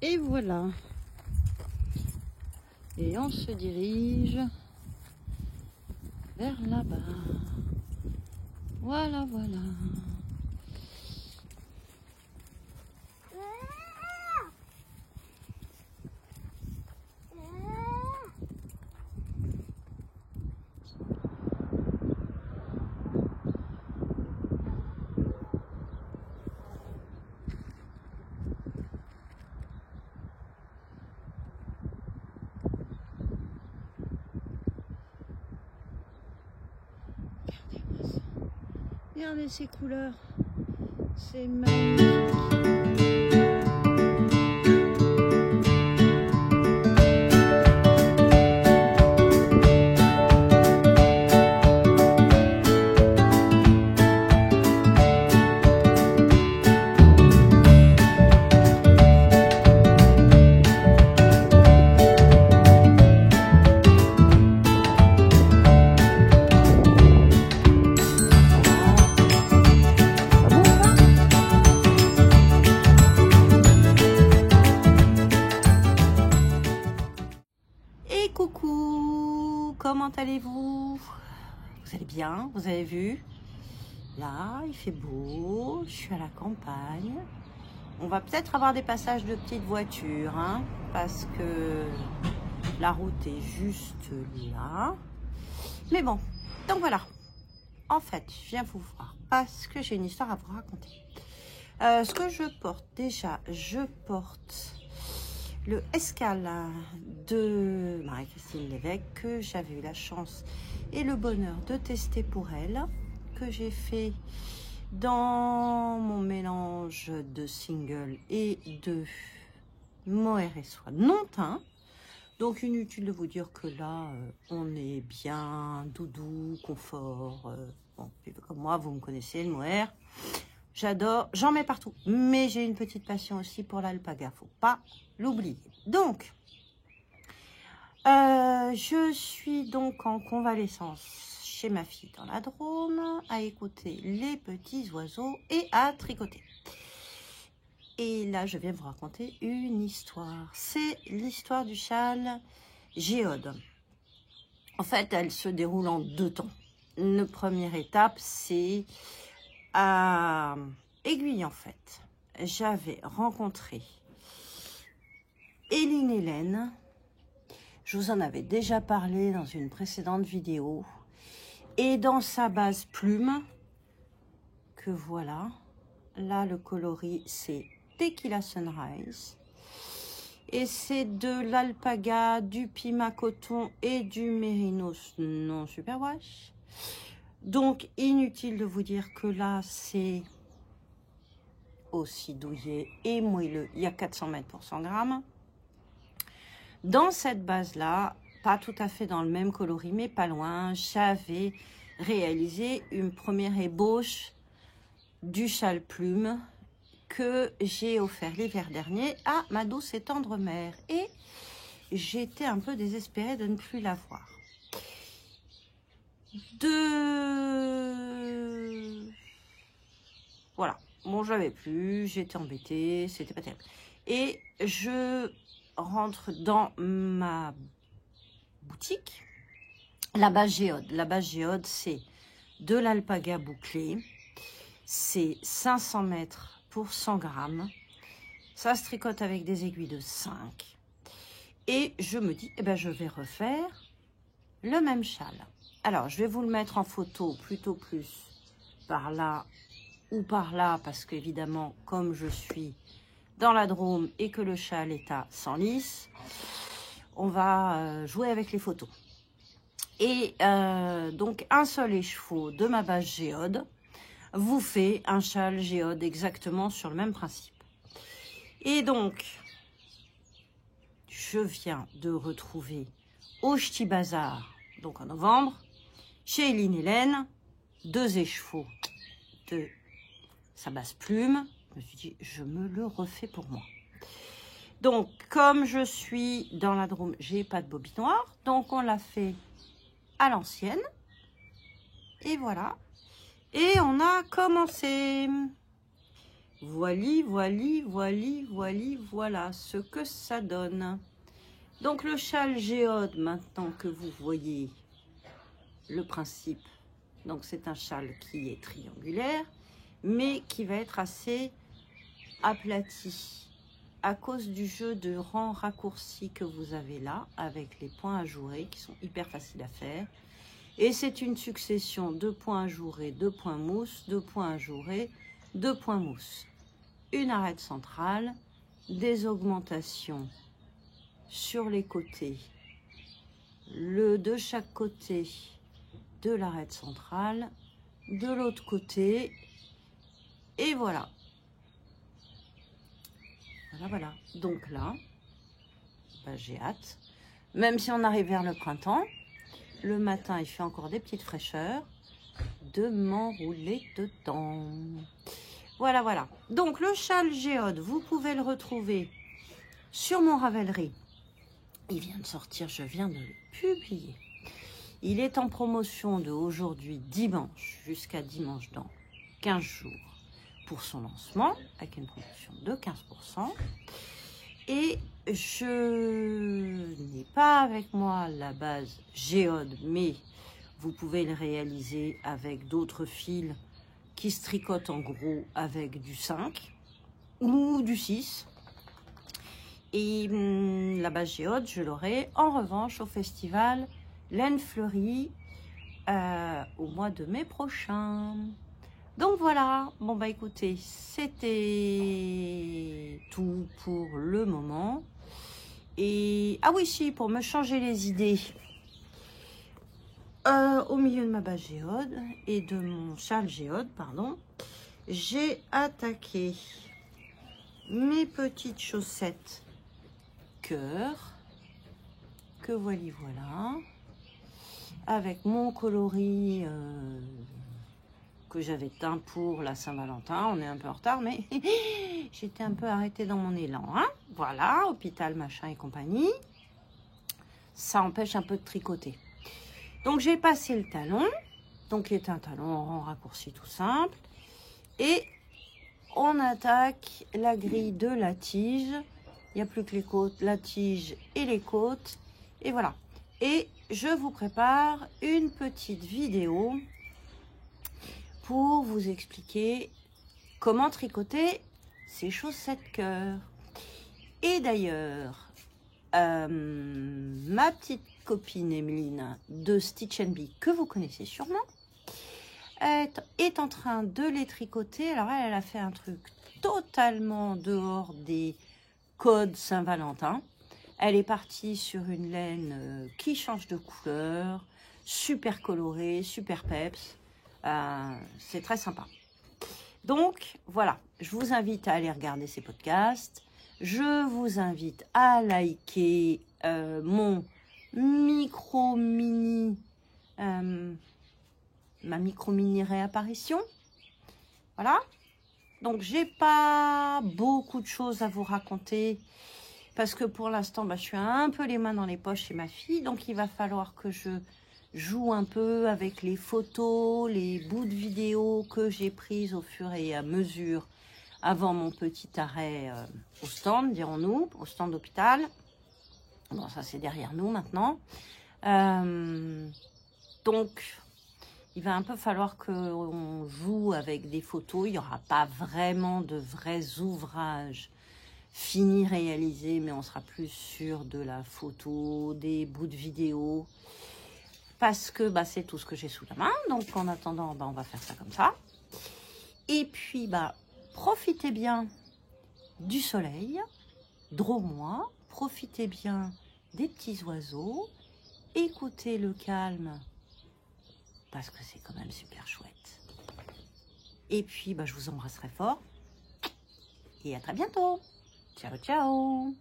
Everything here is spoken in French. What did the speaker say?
Et voilà. Et on se dirige vers là-bas. Voilà, voilà. Regardez-moi ça. Regardez ces couleurs. C'est magnifique. Coucou, comment allez-vous? Vous allez bien? Vous avez vu? Là, il fait beau, je suis à la campagne. On va peut-être avoir des passages de petites voitures, hein, parce que la route est juste là. Mais bon, donc voilà. En fait, je viens vous voir parce que j'ai une histoire à vous raconter. Ce que je porte, déjà, je porte le escale de Marie-Christine Lévesque que j'avais eu la chance et le bonheur de tester pour elle, que j'ai fait dans mon mélange de single et de mohair et soie non teint. Donc inutile de vous dire que là on est bien doudou, confort. Bon, comme moi vous me connaissez, le mohair. J'adore, j'en mets partout, mais j'ai une petite passion aussi pour l'alpaga, faut pas l'oublier. Donc, je suis donc en convalescence chez ma fille dans la Drôme, à écouter les petits oiseaux et à tricoter. Et là, je viens vous raconter une histoire. C'est l'histoire du châle Géode. En fait, elle se déroule en 2 temps. La première étape, c'est à Aiguille, en fait. J'avais rencontré Éline Hélène. Je vous en avais déjà parlé dans une précédente vidéo. Et dans sa base plume, que voilà, là le coloris c'est Tequila Sunrise. Et c'est de l'alpaga, du pima coton et du mérinos non superwash. Donc inutile de vous dire que là c'est aussi douillet et moelleux. Il y a 400 mètres pour 100 grammes. Dans cette base-là, pas tout à fait dans le même coloris, mais pas loin, j'avais réalisé une première ébauche du châle plume que j'ai offert l'hiver dernier à ma douce et tendre mère. Et j'étais un peu désespérée de ne plus la voir. Voilà. Bon, je l'avais plus, j'étais embêtée, c'était pas terrible. Et je rentre dans ma boutique. La base Géode. La base Géode, c'est de l'alpaga bouclé. C'est 500 mètres pour 100 grammes. Ça se tricote avec des aiguilles de 5. Et je me dis, eh ben, je vais refaire le même châle. Alors, je vais vous le mettre en photo plutôt plus par là ou par là, parce qu'évidemment, comme je suis dans la Drôme et que le châle est à 100 lisse, on va jouer avec les photos. Et donc, un seul écheveau de ma base Géode vous fait un châle Géode exactement sur le même principe. Et donc, je viens de retrouver au Ch'ti Bazar, donc en novembre, chez Éline Hélène, 2 écheveaux de sa base plume. Je me suis dit, je me le refais pour moi. Donc, comme je suis dans la Drôme, j'ai pas de bobinoir, donc on l'a fait à l'ancienne. Et voilà. Et on a commencé. Voilà ce que ça donne. Donc le châle géode, maintenant que vous voyez le principe, donc c'est un châle qui est triangulaire, mais qui va être assez aplati à cause du jeu de rangs raccourcis que vous avez là, avec les points ajourés qui sont hyper faciles à faire. Et c'est une succession de points ajourés, de points mousse, de points ajourés, de points mousse. Une arête centrale, des augmentations sur les côtés, de chaque côté de l'arête centrale, de l'autre côté, et voilà. Voilà. Donc là, j'ai hâte. Même si on arrive vers le printemps, le matin il fait encore des petites fraîcheurs, de m'enrouler dedans. Voilà. Donc le châle géode, vous pouvez le retrouver sur mon Ravelry. Il vient de sortir, je viens de le publier. Il est en promotion de aujourd'hui dimanche jusqu'à dimanche dans 15 jours pour son lancement, avec une promotion de 15%. Et je n'ai pas avec moi la base géode, mais vous pouvez le réaliser avec d'autres fils qui se tricotent en gros avec du 5 ou du 6. Et la base géode, je l'aurai en revanche au festival Laine Fleurie au mois de mai prochain. Donc voilà, bon bah écoutez, c'était tout pour le moment. Et ah oui, si, pour me changer les idées, au milieu de ma base géode et de mon châle géode, pardon, j'ai attaqué mes petites chaussettes cœur, que voilà, avec mon coloris que j'avais teint pour la Saint-Valentin. On est un peu en retard, mais j'étais un peu arrêtée dans mon élan. Hein, voilà, hôpital, machin et compagnie. Ça empêche un peu de tricoter. Donc, j'ai passé le talon. Donc, qui est un talon en rang raccourci tout simple. Et on attaque la grille de la tige. Il n'y a plus que les côtes, la tige et les côtes. Et voilà. Et je vous prépare une petite vidéo pour vous expliquer comment tricoter ces chaussettes cœur. Et d'ailleurs, ma petite copine Emeline de Stitch & Bee, que vous connaissez sûrement, est en train de les tricoter. Alors elle a fait un truc totalement dehors des codes Saint-Valentin. Elle est partie sur une laine qui change de couleur, super colorée, super peps. C'est très sympa. Donc, voilà, je vous invite à aller regarder ces podcasts. Je vous invite à liker mon micro-mini, ma micro-mini réapparition. Voilà. Donc, j'ai pas beaucoup de choses à vous raconter parce que pour l'instant, je suis un peu les mains dans les poches chez ma fille. Donc, il va falloir que je joue un peu avec les photos, les bouts de vidéos que j'ai prises au fur et à mesure avant mon petit arrêt au stand, dirons-nous, au stand d'hôpital. Bon, ça c'est derrière nous maintenant. Donc, il va un peu falloir qu'on joue avec des photos. Il n'y aura pas vraiment de vrais ouvrages finis, réalisés, mais on sera plus sur de la photo, des bouts de vidéo. Parce que c'est tout ce que j'ai sous la main. Donc, en attendant, on va faire ça comme ça. Et puis, profitez bien du soleil, drômois. Profitez bien des petits oiseaux. Écoutez le calme, parce que c'est quand même super chouette. Et puis, je vous embrasserai fort. Et à très bientôt. Ciao, ciao.